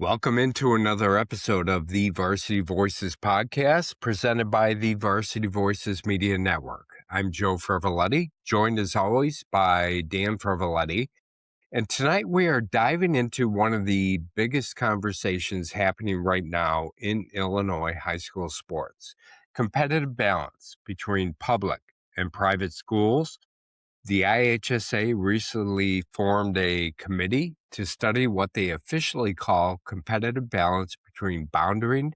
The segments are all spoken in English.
Welcome into another episode of the Varsity Voices Podcast, presented by the Varsity Voices Media Network. I'm Joe Freveletti, joined as always by Dan Freveletti. And tonight we are diving into one of the biggest conversations happening right now in Illinois high school sports: competitive balance between public and private schools. The IHSA recently formed a committee to study what they officially call competitive balance between boundaried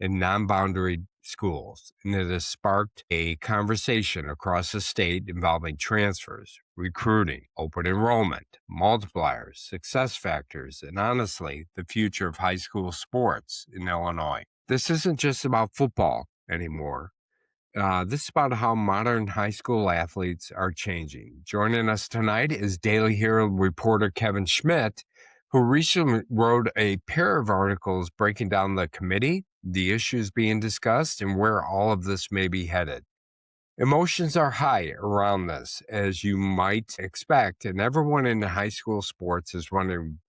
and non-boundaried schools. And it has sparked a conversation across the state involving transfers, recruiting, open enrollment, multipliers, success factors, and honestly, the future of high school sports in Illinois. This isn't just about football anymore. This is about how modern high school athletes are changing. Joining us tonight is Daily Herald reporter Kevin Schmit, who recently wrote a pair of articles breaking down the committee, the issues being discussed, and where all of this may be headed. Emotions are high around this, as you might expect, and everyone in high school sports is wondering,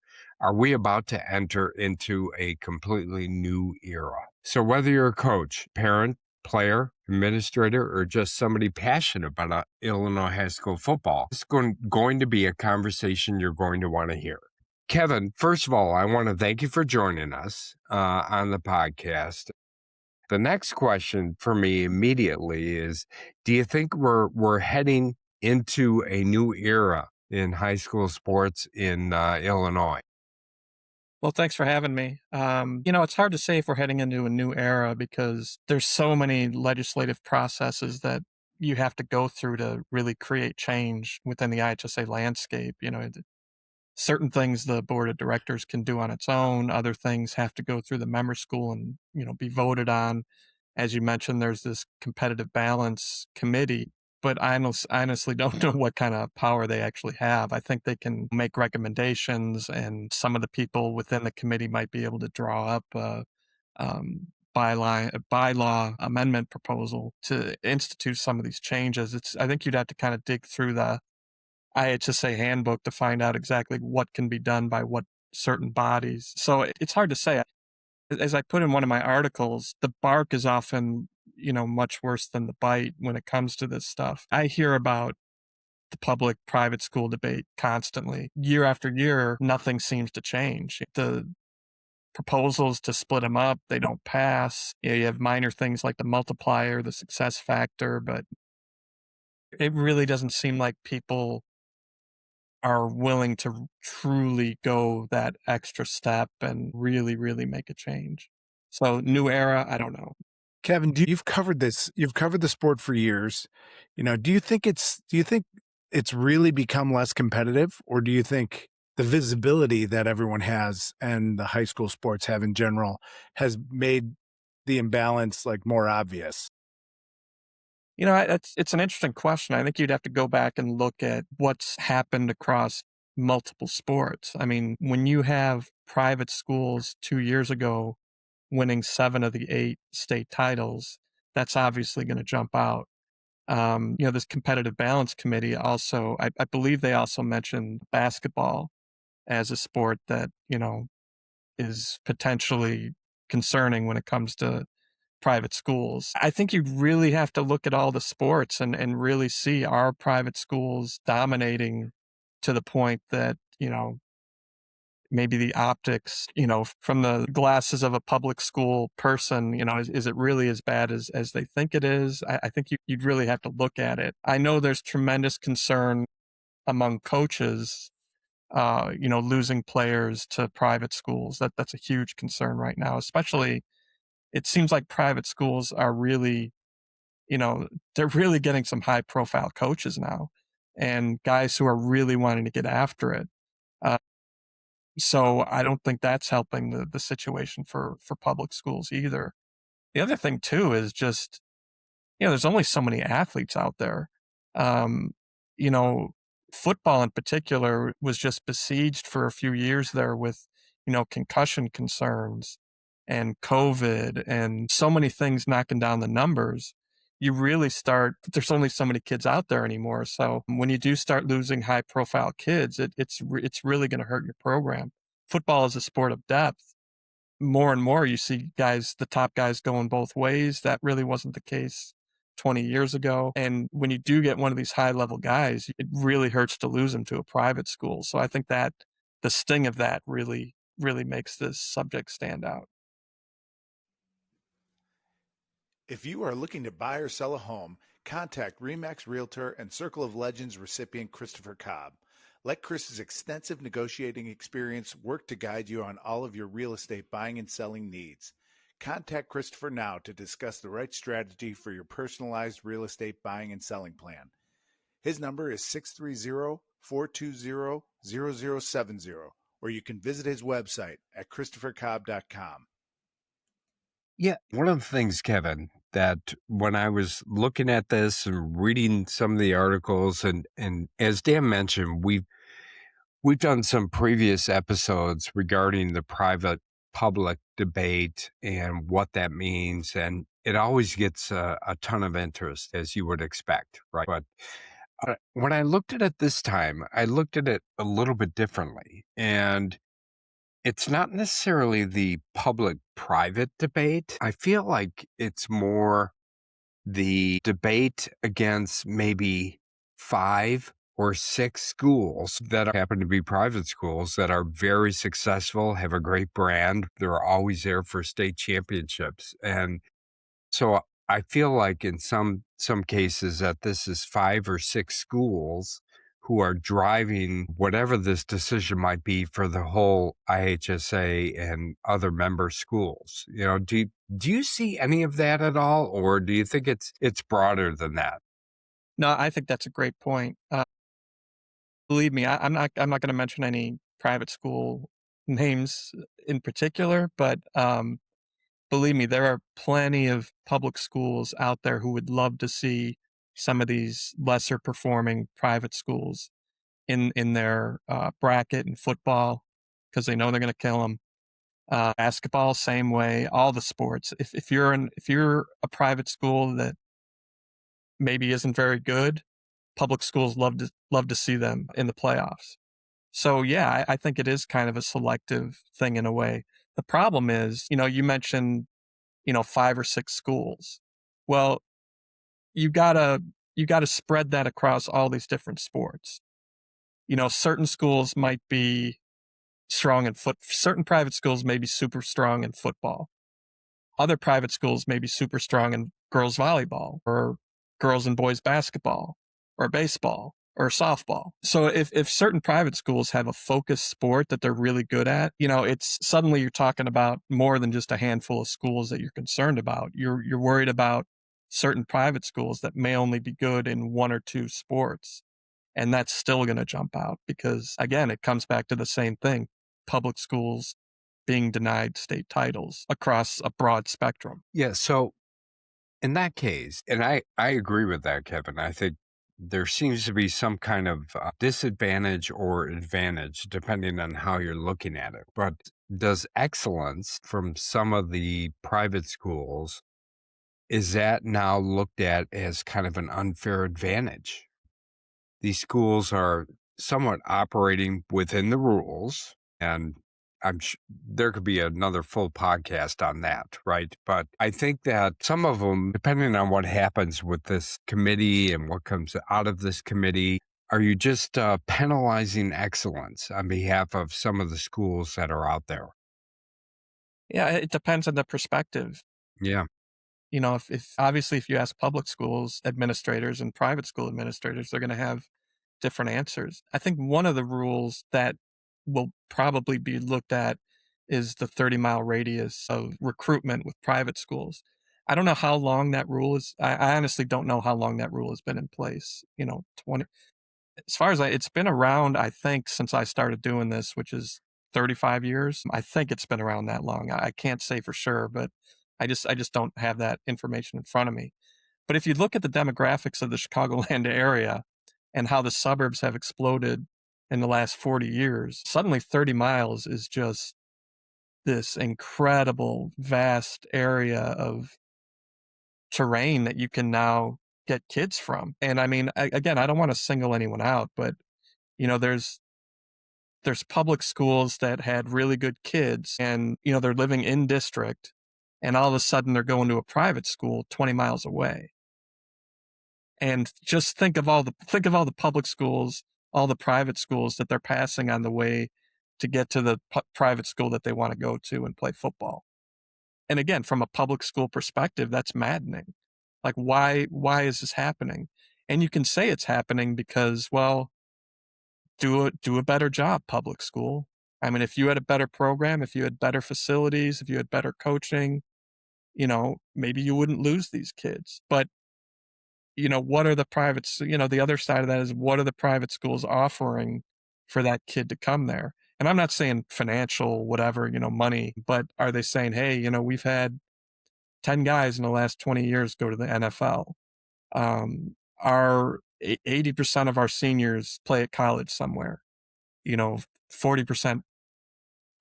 are we about to enter into a completely new era? So whether you're a coach, parent, player, administrator, or just somebody passionate about Illinois high school football, it's going to be a conversation you're going to want to hear. Kevin, first of all, I want to thank you for joining us on the podcast. The next question for me immediately is, do you think we're heading into a new era in high school sports in Illinois? Well, thanks for having me. It's hard to say if we're heading into a new era because there's so many legislative processes that you have to go through to really create change within the IHSA landscape. Certain things the board of directors can do on its own. Other things have to go through the member school and, be voted on. As you mentioned, there's this competitive balance committee, but I honestly don't know what kind of power they actually have. I think they can make recommendations, and some of the people within the committee might be able to draw up a bylaw amendment proposal to institute some of these changes. I think you'd have to kind of dig through the IHSA handbook to find out exactly what can be done by what certain bodies. So it's hard to say. As I put in one of my articles, the bark is often, much worse than the bite when it comes to this stuff. I hear about the public-private school debate constantly. Year after year, nothing seems to change. The proposals to split them up, they don't pass. You have minor things like the multiplier, the success factor, but it really doesn't seem like people are willing to truly go that extra step and really, really make a change. So new era, I don't know. Kevin, you've covered this. You've covered the sport for years. Do you think it's really become less competitive, or do you think the visibility that everyone has and the high school sports have in general has made the imbalance more obvious? It's an interesting question. I think you'd have to go back and look at what's happened across multiple sports. I mean, when you have private schools 2 years ago winning 7 of the 8 state titles, that's obviously going to jump out. This competitive balance committee also, I believe they also mentioned basketball as a sport that, is potentially concerning when it comes to private schools. I think you really have to look at all the sports and really see, are private schools dominating to the point that, maybe the optics, from the glasses of a public school person, is it really as bad as they think it is? I think you'd really have to look at it. I know there's tremendous concern among coaches, losing players to private schools. That's a huge concern right now, especially it seems like private schools are really, they're really getting some high profile coaches now and guys who are really wanting to get after it. So I don't think that's helping the situation for public schools either. The other thing too is just, there's only so many athletes out there. Football in particular was just besieged for a few years there with, concussion concerns and COVID and so many things knocking down the numbers. You really there's only so many kids out there anymore. So when you do start losing high profile kids, it's really going to hurt your program. Football is a sport of depth. more and more you see the top guys going both ways. That really wasn't the case 20 years ago. And when you do get one of these high level guys, it really hurts to lose them to a private school. So I think that the sting of that really, really makes this subject stand out. If you are looking to buy or sell a home, contact RE/MAX Realtor and Circle of Legends recipient Christopher Cobb. Let Chris's extensive negotiating experience work to guide you on all of your real estate buying and selling needs. Contact Christopher now to discuss the right strategy for your personalized real estate buying and selling plan. His number is 630-420-0070, or you can visit his website at christophercobb.com. Yeah, one of the things, Kevin, that when I was looking at this and reading some of the articles, and as Dan mentioned, we've done some previous episodes regarding the private public debate and what that means, and it always gets a ton of interest, as you would expect, right? But when I looked at it this time, I looked at it a little bit differently, and it's not necessarily the public-private debate. I feel like it's more the debate against maybe 5 or 6 schools that happen to be private schools that are very successful, have a great brand. They're always there for state championships. And so I feel like in some cases that this is 5 or 6 schools who are driving whatever this decision might be for the whole IHSA and other member schools. Do you see any of that at all, or do you think it's broader than that? No, I think that's a great point. Believe me, I'm not going to mention any private school names in particular, but believe me, there are plenty of public schools out there who would love to see some of these lesser performing private schools in their bracket in football, because they know they're going to kill them. Basketball, same way. All the sports. If you're a private school that maybe isn't very good, public schools love to see them in the playoffs. So yeah, I think it is kind of a selective thing in a way. The problem is, you mentioned 5 or 6 schools. Well, you gotta spread that across all these different sports. Certain schools might be strong in certain private schools may be super strong in football. Other private schools may be super strong in girls volleyball or girls and boys basketball or baseball or softball. So if certain private schools have a focused sport that they're really good at, it's suddenly you're talking about more than just a handful of schools that you're concerned about. You're worried about certain private schools that may only be good in 1 or 2 sports. And that's still going to jump out because, again, it comes back to the same thing. Public schools being denied state titles across a broad spectrum. Yeah, so in that case, and I agree with that, Kevin, I think there seems to be some kind of disadvantage or advantage depending on how you're looking at it. But does excellence from some of the private schools, is that now looked at as kind of an unfair advantage? These schools are somewhat operating within the rules, and there could be another full podcast on that, right? But I think that some of them, depending on what happens with this committee and what comes out of this committee, are you just penalizing excellence on behalf of some of the schools that are out there? Yeah, it depends on the perspective. Yeah. If obviously if you ask public schools administrators and private school administrators, they're going to have different answers. I think one of the rules that will probably be looked at is the 30-mile radius of recruitment with private schools. I don't know how long that rule is. I honestly don't know how long that rule has been in place. 20, as far as it's been around, I think since I started doing this, which is 35 years. I think it's been around that long. I can't say for sure, but I just don't have that information in front of me. But if you look at the demographics of the Chicagoland area and how the suburbs have exploded in the last 40 years, suddenly 30 miles is just this incredible, vast area of terrain that you can now get kids from. And I mean, again, I don't want to single anyone out, but there's there's public schools that had really good kids and, they're living in district, and all of a sudden they're going to a private school 20 miles away. And just think of all the public schools, all the private schools that they're passing on the way to get to the private school that they want to go to and play football. And again, from a public school perspective, that's maddening. Like, why is this happening? And you can say it's happening because, well, do a better job, public school. I mean, if you had a better program, if you had better facilities, if you had better coaching, maybe you wouldn't lose these kids. But, what are the privates? The other side of that is, what are the private schools offering for that kid to come there? And I'm not saying financial, whatever, money, but are they saying, hey, we've had 10 guys in the last 20 years go to the NFL. Our 80% of our seniors play at college somewhere. 40%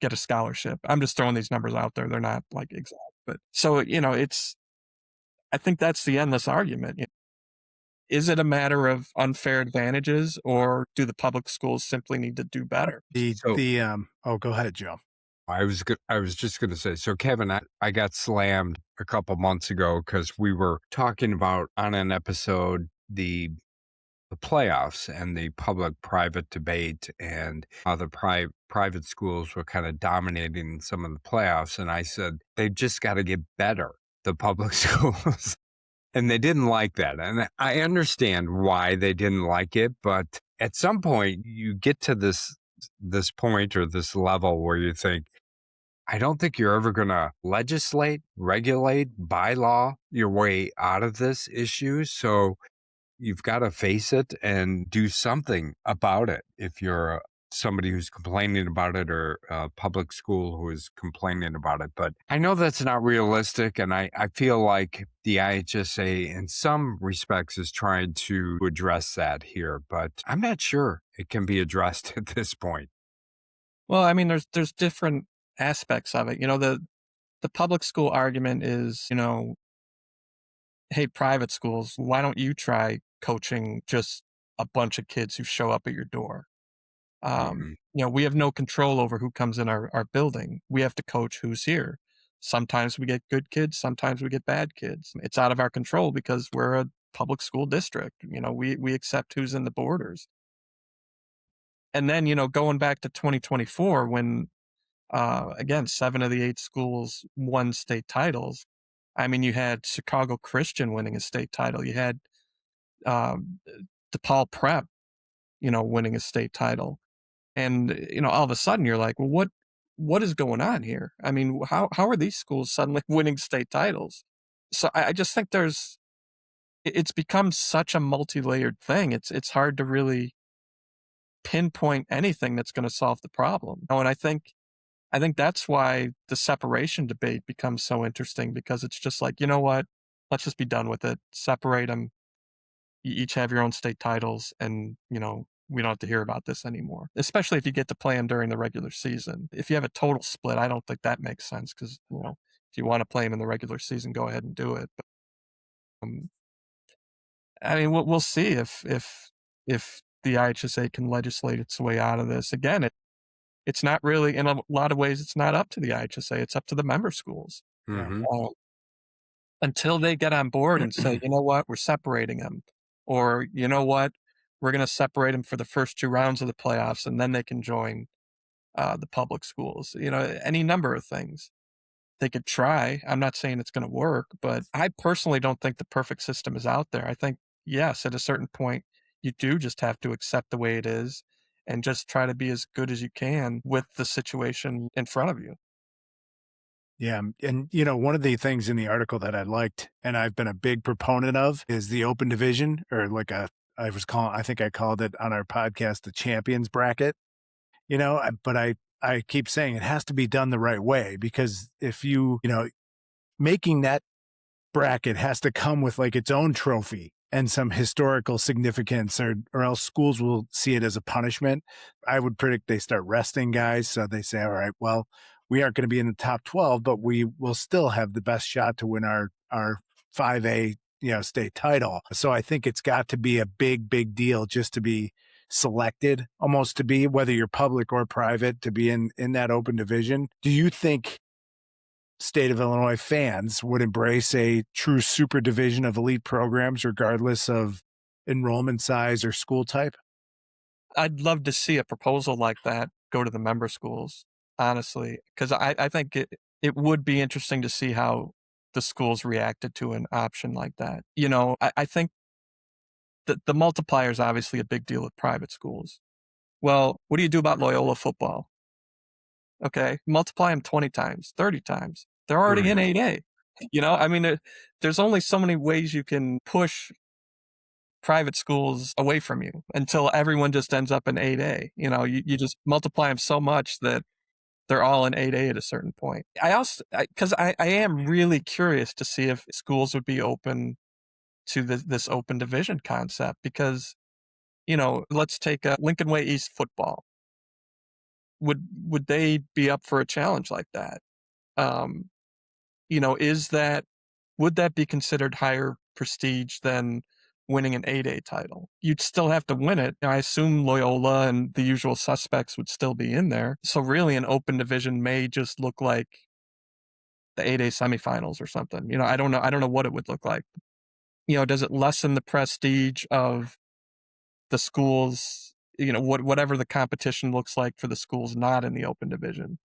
get a scholarship. I'm just throwing these numbers out there. They're not like exact, but so, I think that's the endless argument. Is it a matter of unfair advantages, or do the public schools simply need to do better? Go ahead, Joe. I was just going to say, so Kevin, I got slammed a couple months ago because we were talking about on an episode the playoffs and the public-private debate, and how the private schools were kind of dominating some of the playoffs. And I said, they've just got to get better, the public schools. And they didn't like that. And I understand why they didn't like it. But at some point, you get to this point or this level where you think, I don't think you're ever going to legislate, regulate, bylaw your way out of this issue. So you've got to face it and do something about it if you're somebody who's complaining about it, or a public school who is complaining about it. But I know that's not realistic, and I feel like the IHSA in some respects is trying to address that here, but I'm not sure it can be addressed at this point. Well, I mean, there's different aspects of it. The public school argument is, hey, private schools, why don't you try coaching just a bunch of kids who show up at your door? We have no control over who comes in our building. We have to coach who's here. Sometimes we get good kids, sometimes we get bad kids. It's out of our control because we're a public school district. We accept who's in the borders. And then, going back to 2024, when, again, 7 of the 8 schools won state titles. I mean, you had Chicago Christian winning a state title. You had DePaul Prep, winning a state title. And, all of a sudden you're like, well, what is going on here? I mean, how are these schools suddenly winning state titles? So I just think it's become such a multi-layered thing. It's hard to really pinpoint anything that's going to solve the problem. And I think that's why the separation debate becomes so interesting, because it's just like, you know what, let's just be done with it. Separate them. You each have your own state titles, and, we don't have to hear about this anymore, especially if you get to play them during the regular season. If you have a total split, I don't think that makes sense, because, if you want to play them in the regular season, go ahead and do it. But, I mean, we'll see if the IHSA can legislate its way out of this. Again, it's not really, in a lot of ways, it's not up to the IHSA. It's up to the member schools. Mm-hmm. Until they get on board and say, you know what, we're separating them. Or, you know what, we're going to separate them for the first 2 rounds of the playoffs, and then they can join the public schools. Any number of things they could try. I'm not saying it's going to work, but I personally don't think the perfect system is out there. I think, yes, at a certain point, you do just have to accept the way it is and just try to be as good as you can with the situation in front of you. Yeah. And, one of the things in the article that I liked, and I've been a big proponent of, is the open division, or like I think I called it on our podcast, the champions bracket, but I keep saying it has to be done the right way, because if making that bracket has to come with like its own trophy and some historical significance, or else schools will see it as a punishment. I would predict they start resting guys. So they say, all right, well, we aren't going to be in the top 12, but we will still have the best shot to win our 5A, state title. So I think it's got to be a big, big deal just to be selected almost to be, whether you're public or private, to be in that open division. Do you think state of Illinois fans would embrace a true super division of elite programs regardless of enrollment size or school type? I'd love to see a proposal like that go to the member schools, honestly, because I think it would be interesting to see how the schools reacted to an option like that. I think that the multiplier is obviously a big deal with private schools. Well, what do you do about Loyola football? Okay, multiply them 20 times, 30 times. They're already in 8A. There's only so many ways you can push private schools away from you until everyone just ends up in 8A. You just multiply them so much that they're all in 8A at a certain point. Because I am really curious to see if schools would be open to this open division concept because, let's take Lincoln Way East football. Would they be up for a challenge like that? Would that be considered higher prestige than winning an 8A title? You'd still have to win it. I assume Loyola and the usual suspects would still be in there. So really an open division may just look like the 8A semifinals or something. I don't know what it would look like. Does it lessen the prestige of the schools, whatever the competition looks like for the schools not in the open division?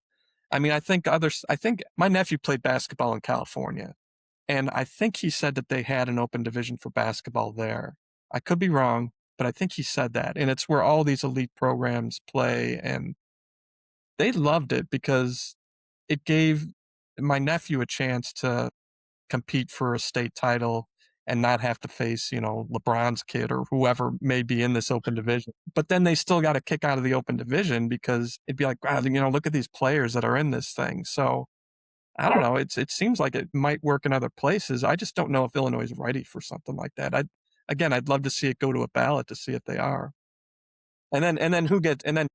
I think my nephew played basketball in California, and I think he said that they had an open division for basketball there. I could be wrong, but I think he said that. And it's where all these elite programs play, and they loved it because it gave my nephew a chance to compete for a state title and not have to face, LeBron's kid or whoever may be in this open division. But then they still got a kick out of the open division because it'd be like, wow, look at these players that are in this thing. So I don't know. It seems like it might work in other places. I just don't know if Illinois is ready for something like that. I'd love to see it go to a ballot to see if they are. And then who gets, and then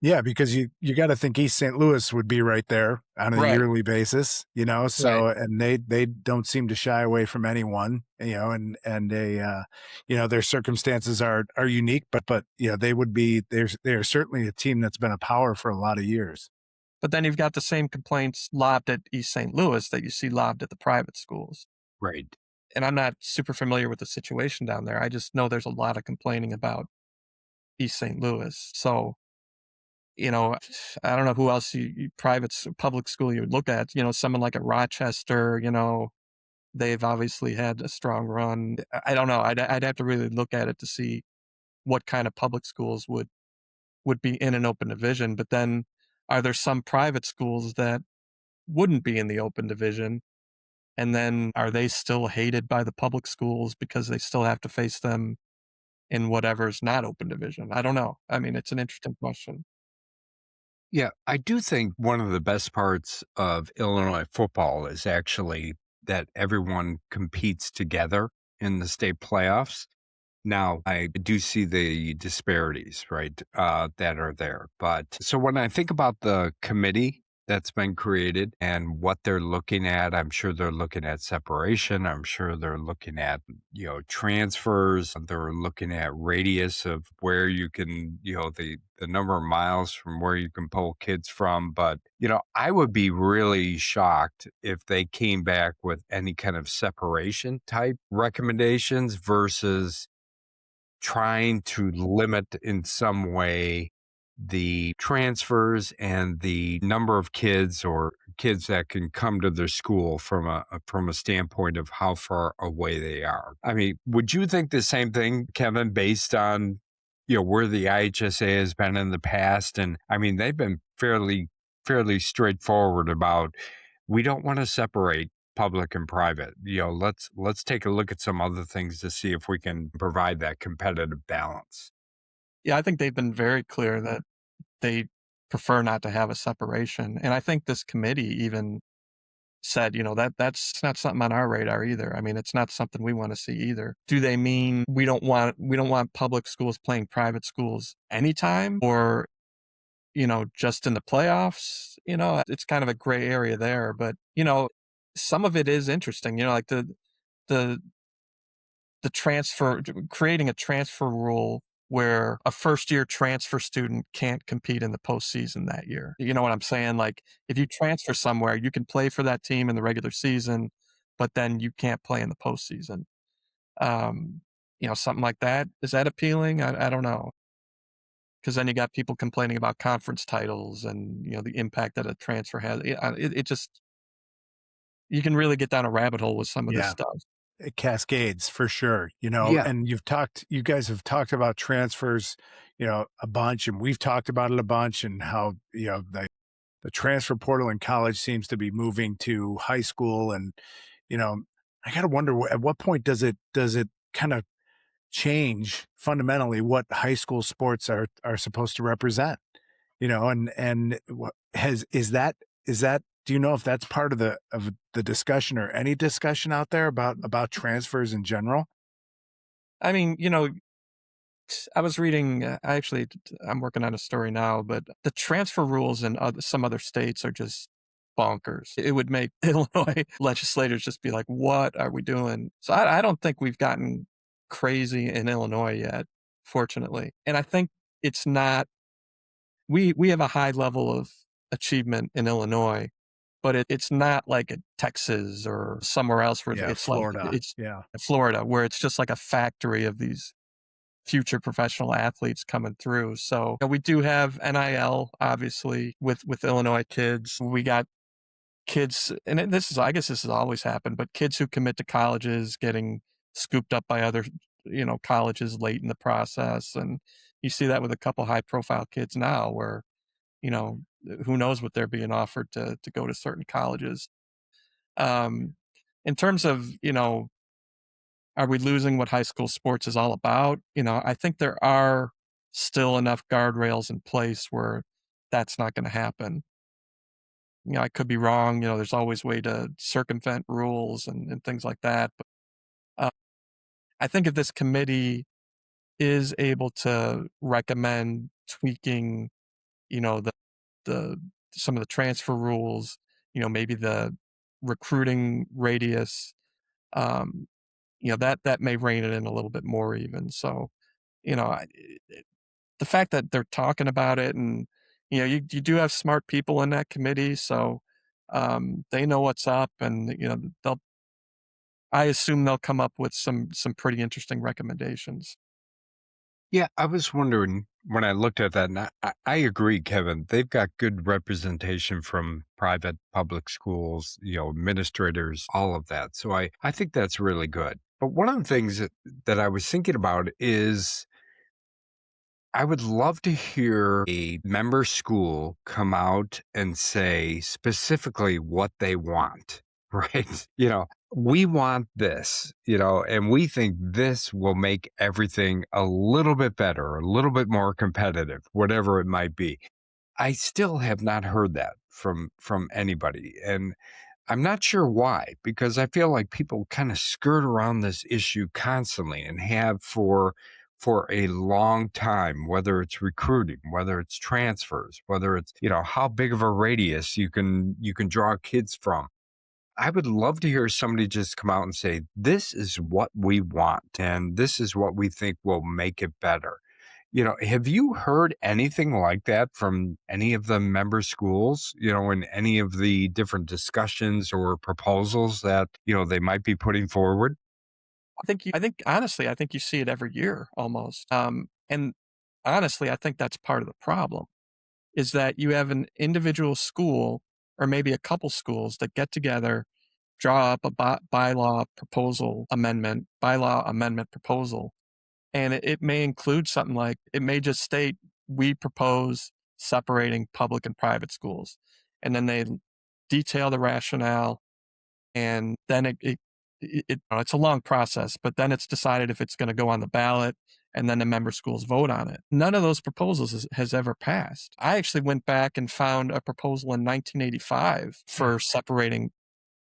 Yeah, because you got to think East St. Louis would be right there on a Right. yearly basis, so, and they don't seem to shy away from anyone, and they, their circumstances are unique, but they would be, they're certainly a team that's been a power for a lot of years. But then you've got the same complaints lobbed at East St. Louis that you see lobbed at the private schools. Right. And I'm not super familiar with the situation down there. I just know there's a lot of complaining about East St. Louis. So, I don't know who else public school you would look at, someone like a Rochester, they've obviously had a strong run. I don't know. I'd have to really look at it to see what kind of public schools would be in an open division. But then are there some private schools that wouldn't be in the open division? And then are they still hated by the public schools because they still have to face them in whatever's not open division? I don't know. It's an interesting question. Yeah, I do think one of the best parts of Illinois football is actually that everyone competes together in the state playoffs. Now, I do see the disparities, right, that are there. But so when I think about the committee that's been created and what they're looking at, I'm sure they're looking at separation. I'm sure they're looking at, transfers. They're looking at radius of where you can, the number of miles from where you can pull kids from. But, I would be really shocked if they came back with any kind of separation type recommendations versus trying to limit in some way the transfers and the number of kids or kids that can come to their school from a standpoint of how far away they are. Would you think the same thing, Kevin, based on where the IHSA has been in the past? And they've been fairly straightforward about, we don't want to separate public and private. Let's take a look at some other things to see if we can provide that competitive balance. Yeah, I think they've been very clear that they prefer not to have a separation. And I think this committee even said, that's not something on our radar either. It's not something we want to see either. Do they mean we don't want public schools playing private schools anytime, or just in the playoffs? It's kind of a gray area there, but some of it is interesting, like the transfer, creating a transfer rule where a first-year transfer student can't compete in the postseason that year. You know what I'm saying? Like, if you transfer somewhere, you can play for that team in the regular season, but then you can't play in the postseason. Something like that. Is that appealing? I don't know. Because then you got people complaining about conference titles and, the impact that a transfer has. It just, you can really get down a rabbit hole with some of this Yeah. stuff. It cascades for sure, Yeah. and you guys have talked about transfers, a bunch, and we've talked about it a bunch, and how, the transfer portal in college seems to be moving to high school. And, I got to wonder, at what point does it kind of change fundamentally what high school sports are supposed to represent? And is that, do you know if that's part of the discussion, or any discussion out there about transfers in general? I mean, I was reading, I'm working on a story now, but the transfer rules in some other states are just bonkers. It would make Illinois legislators just be like, what are we doing? So I don't think we've gotten crazy in Illinois yet, fortunately. And I think it's not, we have a high level of achievement in Illinois, but it's not like Texas or somewhere else where it's Florida. like, it's Florida, where it's just like a factory of these future professional athletes coming through. So we do have NIL, obviously, with Illinois kids. We got kids, and I guess this has always happened, but kids who commit to colleges getting scooped up by other, colleges late in the process. And you see that with a couple high profile kids now where, who knows what they're being offered to go to certain colleges. In terms of, are we losing what high school sports is all about? I think there are still enough guardrails in place where that's not going to happen. I could be wrong. There's always way to circumvent rules and things like that. But I think if this committee is able to recommend tweaking, the some of the transfer rules, maybe the recruiting radius, that may rein it in a little bit more even. So, the fact that they're talking about it, and, you do have smart people in that committee. So, they know what's up, and, I assume they'll come up with some pretty interesting recommendations. Yeah, I was wondering when I looked at that, and I agree, Kevin. They've got good representation from private, public schools, administrators, all of that. So I think that's really good. But one of the things that I was thinking about is I would love to hear a member school come out and say specifically what they want, right? We want this, and we think this will make everything a little bit better, a little bit more competitive, whatever it might be. I still have not heard that from anybody. And I'm not sure why, because I feel like people kind of skirt around this issue constantly, and have for a long time, whether it's recruiting, whether it's transfers, whether it's, how big of a radius you can draw kids from. I would love to hear somebody just come out and say, this is what we want, and this is what we think will make it better. Have you heard anything like that from any of the member schools, in any of the different discussions or proposals that, they might be putting forward? Honestly, I think you see it every year almost. And honestly, I think that's part of the problem, is that you have an individual school, or maybe a couple schools, that get together, draw up a bylaw amendment proposal. And it may include something like, it may just state, we propose separating public and private schools. And then they detail the rationale, and then it's a long process, but then it's decided if it's going to go on the ballot, and then the member schools vote on it. None of those proposals has ever passed. I actually went back and found a proposal in 1985 for separating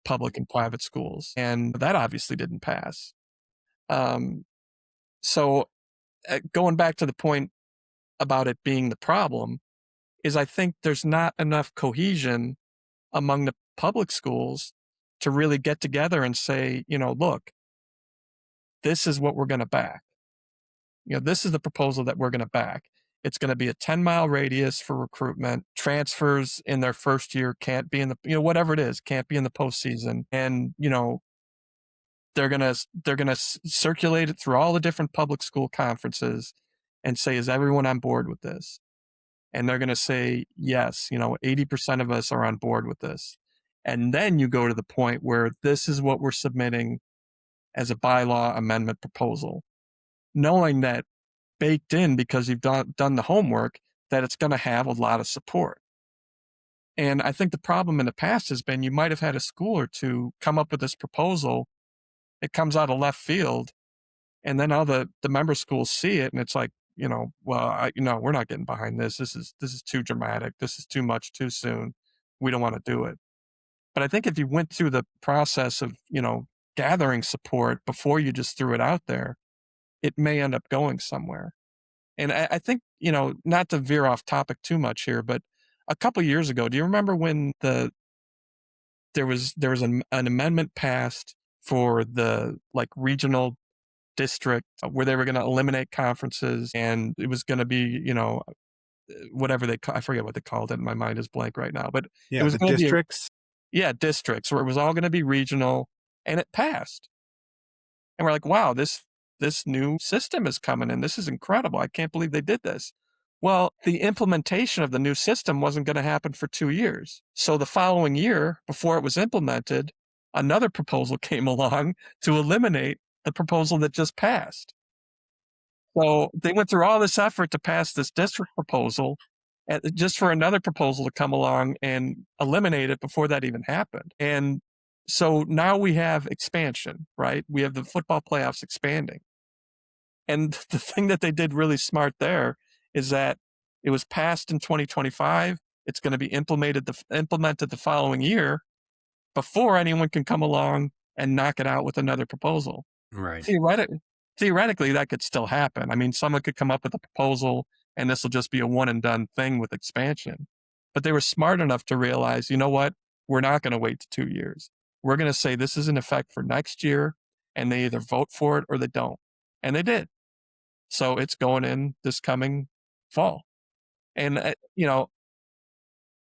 public and private schools, and that obviously didn't pass. So going back to the point about it being the problem, is I think there's not enough cohesion among the public schools to really get together and say, look, this is what we're going to back. this is the proposal that we're going to back. It's going to be a 10-mile radius for recruitment. Transfers in their first year can't be in the, whatever it is, can't be in the postseason. And, they're going to circulate it through all the different public school conferences and say, is everyone on board with this? And they're going to say, yes, 80% of us are on board with this. And then you go to the point where this is what we're submitting as a bylaw amendment proposal, knowing that baked in, because you've done the homework, that it's going to have a lot of support. And I think the problem in the past has been you might have had a school or two come up with this proposal. It comes out of left field, and then all the member schools see it, and it's like, we're not getting behind this. This is too dramatic. This is too much too soon. We don't want to do it. But I think if you went through the process of, gathering support before you just threw it out there, it may end up going somewhere. And I think, not to veer off topic too much here, but a couple years ago, do you remember when there was an amendment passed for the regional district where they were going to eliminate conferences, and it was going to be, whatever I forget what they called it. My mind is blank right now, but it was the districts. Districts, where it was all going to be regional, and it passed. And we're like, wow, this new system is coming in. This is incredible. I can't believe they did this. Well, the implementation of the new system wasn't going to happen for 2 years. So the following year, before it was implemented, another proposal came along to eliminate the proposal that just passed. So they went through all this effort to pass this district proposal, just for another proposal to come along and eliminate it before that even happened. And so now we have expansion, right? We have the football playoffs expanding. And the thing that they did really smart there is that it was passed in 2025. It's going to be implemented the following year before anyone can come along and knock it out with another proposal. Right. Theoretically, that could still happen. I mean, someone could come up with a proposal and this will just be a one and done thing with expansion. But they were smart enough to realize, you know what? We're not going to wait 2 years. We're going to say this is in effect for next year, and they either vote for it or they don't. And they did. So it's going in this coming fall. And,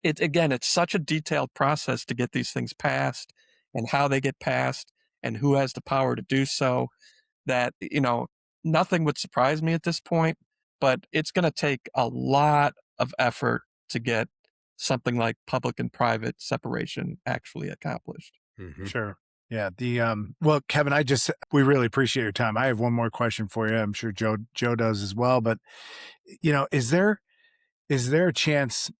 it's such a detailed process to get these things passed and how they get passed and who has the power to do so that, nothing would surprise me at this point, but it's going to take a lot of effort to get something like public and private separation actually accomplished. Mm-hmm. Sure. Yeah. Well, Kevin, we really appreciate your time. I have one more question for you. I'm sure Joe does as well, but is there a chance,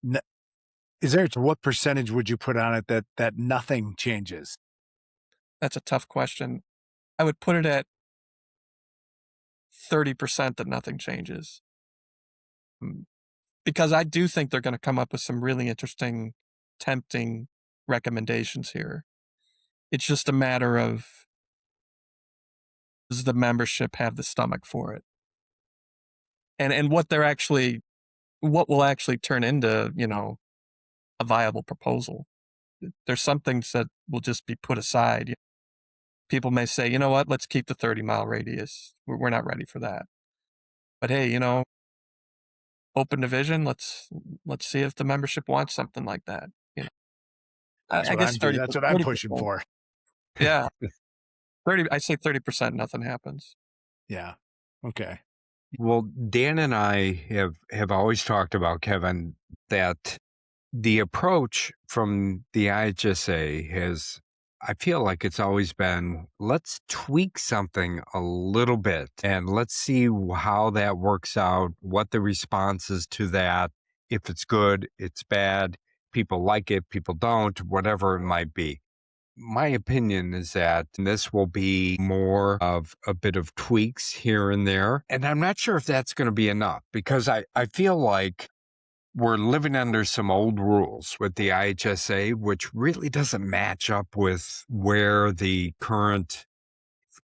what percentage would you put on it that nothing changes? That's a tough question. I would put it at 30% that nothing changes. Because I do think they're going to come up with some really interesting, tempting recommendations here. It's just a matter of, does the membership have the stomach for it? And what will actually turn into, a viable proposal. There's some things that will just be put aside. People may say, you know what, let's keep the 30-mile radius. We're not ready for that. But hey, open division, let's see if the membership wants something like that. I guess 30. That's what I'm pushing for. Yeah. 30. I say 30%, nothing happens. Yeah. Okay. Well, Dan and I have always talked about, Kevin, that the approach from the IHSA has, I feel like it's always been, let's tweak something a little bit and let's see how that works out, what the response is to that. If it's good, it's bad, people like it, people don't, whatever it might be. My opinion is that this will be more of a bit of tweaks here and there. And I'm not sure if that's going to be enough, because I feel like we're living under some old rules with the IHSA, which really doesn't match up with where the current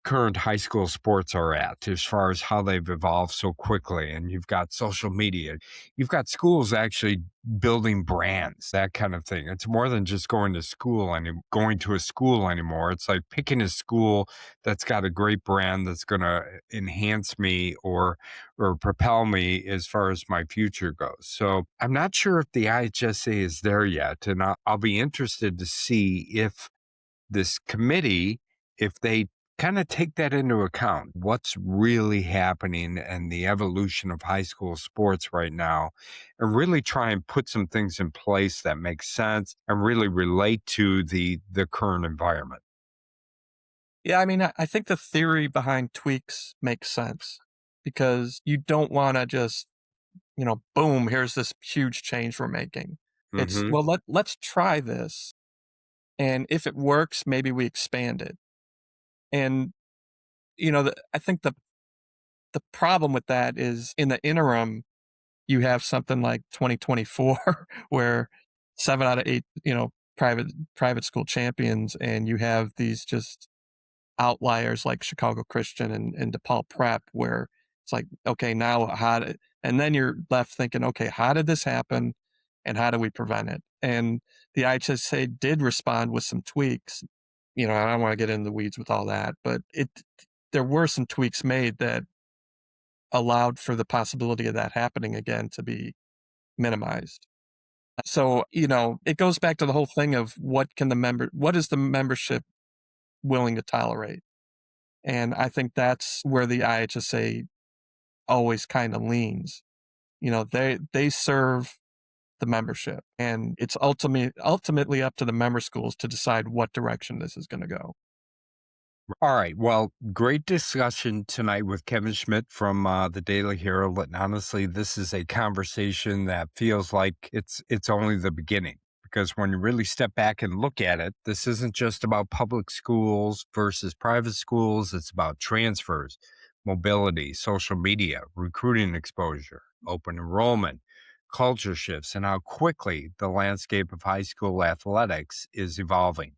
current high school sports are at as far as how they've evolved so quickly. And you've got social media. You've got schools actually building brands, that kind of thing. It's more than just going to a school anymore. It's like picking a school that's got a great brand that's going to enhance me or propel me as far as my future goes. So I'm not sure if the IHSA is there yet. And I'll be interested to see if this committee, if they kind of take that into account, what's really happening and the evolution of high school sports right now, and really try and put some things in place that make sense and really relate to the current environment. Yeah, I mean, I think the theory behind tweaks makes sense because you don't want to just, boom, here's this huge change we're making. It's, Mhm. well, let's try this. And if it works, maybe we expand it. And, I think the problem with that is in the interim, you have something like 2024 where 7 out of 8, private school champions, and you have these just outliers like Chicago Christian and DePaul Prep, where it's like, okay, now and then you're left thinking, okay, how did this happen and how do we prevent it? And the IHSA did respond with some tweaks. I don't want to get into the weeds with all that, but there were some tweaks made that allowed for the possibility of that happening again to be minimized. So, it goes back to the whole thing of what is the membership willing to tolerate? And I think that's where the IHSA always kind of leans. They serve the membership, and it's ultimately up to the member schools to decide what direction this is going to go. All right. Well, great discussion tonight with Kevin Schmit from the Daily Herald. And honestly, this is a conversation that feels like it's only the beginning. Because when you really step back and look at it, this isn't just about public schools versus private schools. It's about transfers, mobility, social media, recruiting exposure, open enrollment, culture shifts, and how quickly the landscape of high school athletics is evolving.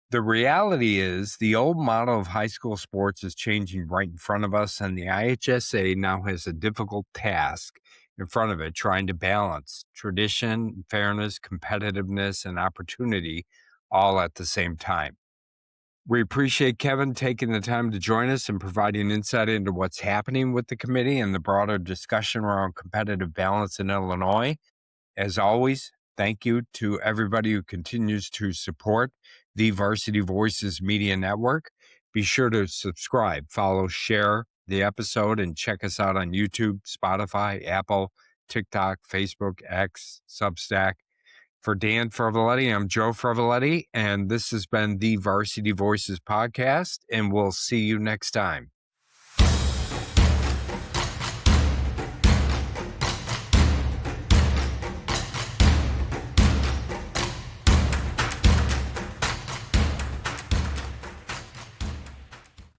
The reality is the old model of high school sports is changing right in front of us, and the IHSA now has a difficult task in front of it, trying to balance tradition, fairness, competitiveness, and opportunity all at the same time. We appreciate Kevin taking the time to join us and providing insight into what's happening with the committee and the broader discussion around competitive balance in Illinois. As always, thank you to everybody who continues to support the Varsity Voices Media Network. Be sure to subscribe, follow, share the episode, and check us out on YouTube, Spotify, Apple, TikTok, Facebook, X, Substack. For Dan Freveletti, I'm Joe Freveletti, and this has been the Varsity Voices Podcast, and we'll see you next time.